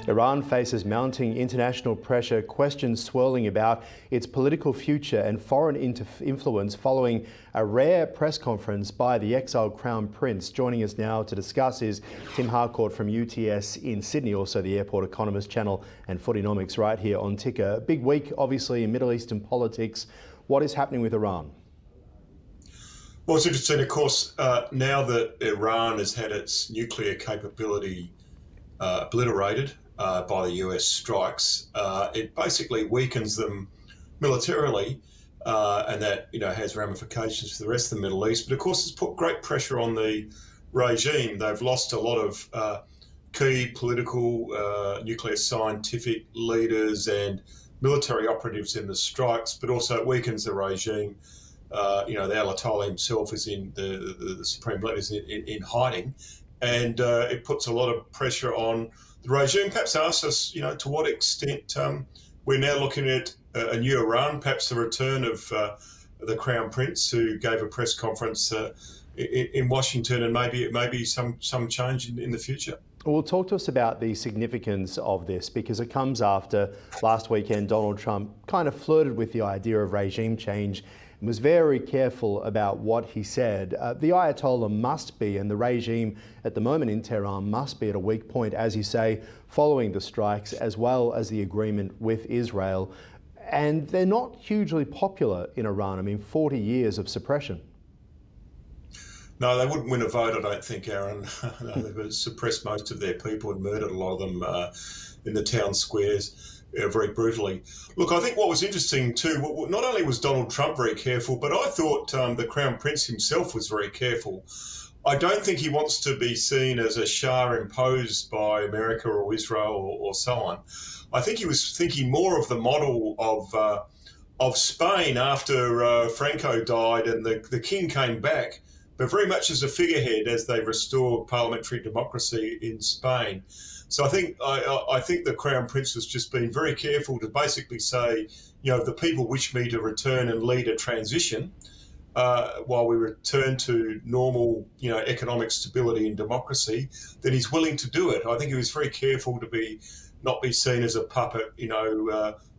Iran faces mounting international pressure, questions swirling about its political future and foreign influence following a rare press conference by the exiled Crown Prince. Joining us now to discuss is Tim Harcourt from UTS in Sydney, also the Airport Economist channel and Footynomics right here on Ticker. Big week, obviously, in Middle Eastern politics. What is happening with Iran? Well, it's interesting, of course, now that Iran has had its nuclear capability obliterated by the US strikes, it basically weakens them militarily, and that has ramifications for the rest of the Middle East. But of course, it's put great pressure on the regime. They've lost a lot of key political, nuclear scientific leaders and military operatives in the strikes, but also it weakens the regime. The Ayatollah himself is in the supreme leader is in hiding, and it puts a lot of pressure on the regime. Perhaps ask us, to what extent we're now looking at a new Iran, perhaps the return of the Crown Prince, who gave a press conference in Washington, and maybe some change in the future. Well, talk to us about the significance of this, because it comes after last weekend Donald Trump kind of flirted with the idea of regime change and was very careful about what he said. The Ayatollah must be, and the regime at the moment in Tehran must be at a weak point, as you say, following the strikes as well as the agreement with Israel. And they're not hugely popular in Iran. I mean, 40 years of suppression. No, they wouldn't win a vote, I don't think, Aaron. They've suppressed most of their people and murdered a lot of them in the town squares very brutally. Look, I think what was interesting too, not only was Donald Trump very careful, but I thought the Crown Prince himself was very careful. I don't think he wants to be seen as a Shah imposed by America or Israel or so on. I think he was thinking more of the model of Spain after Franco died and the king came back, but very much as a figurehead as they restored parliamentary democracy in Spain. So I think the Crown Prince has just been very careful to basically say, if the people wish me to return and lead a transition while we return to normal, economic stability and democracy, then he's willing to do it. I think he was very careful to not be seen as a puppet,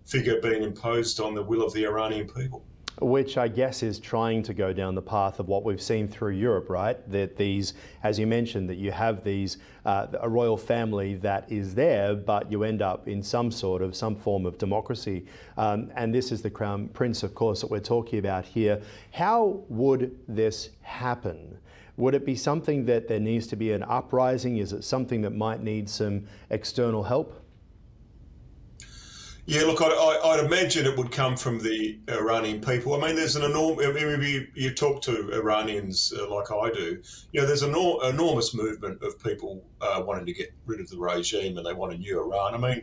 figure being imposed on the will of the Iranian people. Which I guess is trying to go down the path of what we've seen through Europe, right? That these, as you mentioned, that you have these, a royal family that is there, but you end up in some form of democracy. And this is the Crown Prince, of course, that we're talking about here. How would this happen? Would it be something that there needs to be an uprising? Is it something that might need some external help? Yeah, look, I'd imagine it would come from the Iranian people. I mean, there's an enormous, you talk to Iranians like I do, there's an enormous movement of people wanting to get rid of the regime and they want a new Iran. I mean,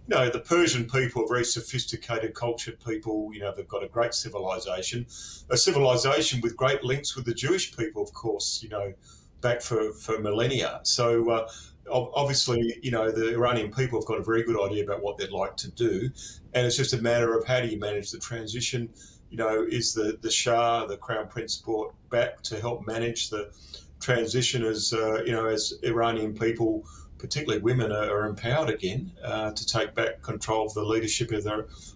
the Persian people are very sophisticated, cultured people. They've got a great civilization, a civilization with great links with the Jewish people, of course, back for millennia. So, obviously, the Iranian people have got a very good idea about what they'd like to do. And it's just a matter of how do you manage the transition? Is the Shah, the Crown Prince, brought back to help manage the transition as Iranian people, particularly women, are empowered again to take back control of the leadership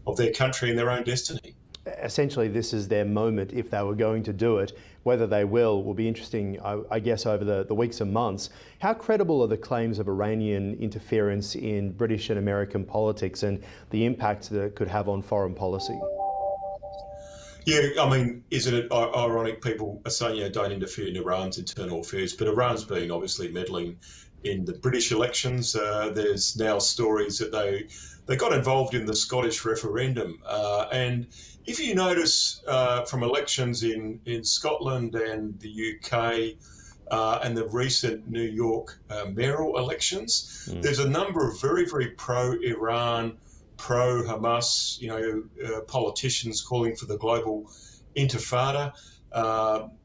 of their country and their own destiny. Essentially, this is their moment if they were going to do it. Whether they will be interesting, I guess, over the weeks and months. How credible are the claims of Iranian interference in British and American politics and the impact that it could have on foreign policy? Yeah, I mean, isn't it ironic people are saying, don't interfere in Iran's internal affairs, but Iran's been obviously meddling in the British elections. There's now stories that they got involved in the Scottish referendum. And if you notice from elections in Scotland and the UK and the recent New York mayoral elections, there's a number of very, very pro-Iran, pro-Hamas, politicians calling for the global intifada.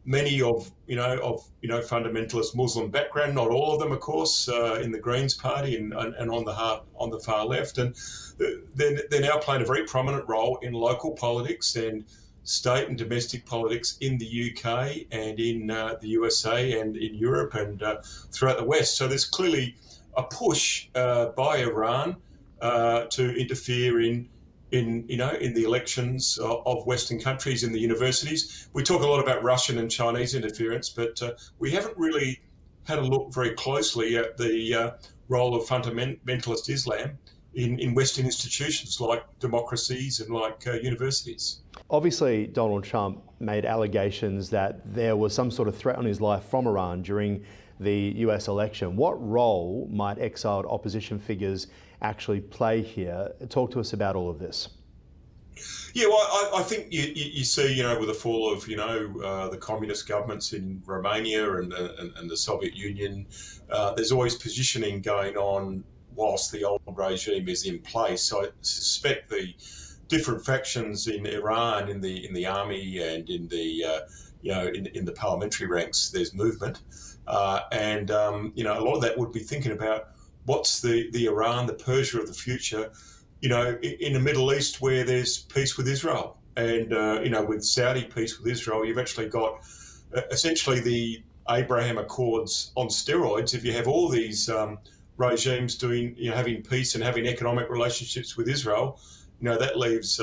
Many of fundamentalist Muslim background, not all of them, of course, in the Greens Party and on the far left, and they're now playing a very prominent role in local politics and state and domestic politics in the UK and in the USA and in Europe and throughout the West. So there's clearly a push by Iran to interfere in the elections of Western countries, in the universities. We talk a lot about Russian and Chinese interference, but we haven't really had a look very closely at the role of fundamentalist Islam in Western institutions like democracies and like universities. Obviously, Donald Trump made allegations that there was some sort of threat on his life from Iran during the US election. What role might exiled opposition figures actually play here? Talk to us about all of this. Yeah, well, I think you see, with the fall of, the communist governments in Romania and the Soviet Union, there's always positioning going on whilst the old regime is in place. So I suspect the different factions in Iran, in the army and in the in the parliamentary ranks, there's movement, and a lot of that would be thinking about what's the Iran, the Persia of the future, in the Middle East where there's peace with Israel, and with Saudi peace with Israel, you've actually got essentially the Abraham Accords on steroids. If you have all these regimes doing, having peace and having economic relationships with Israel, that leaves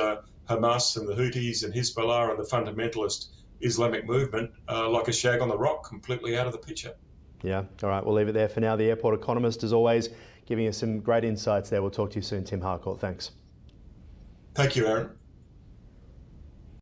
Hamas and the Houthis and Hezbollah and the fundamentalist Islamic movement like a shag on the rock, completely out of the picture. Yeah, all right, we'll leave it there for now. The airport economist, as always, giving us some great insights there. We'll talk to you soon, Tim Harcourt. Thanks. Thank you, Aaron.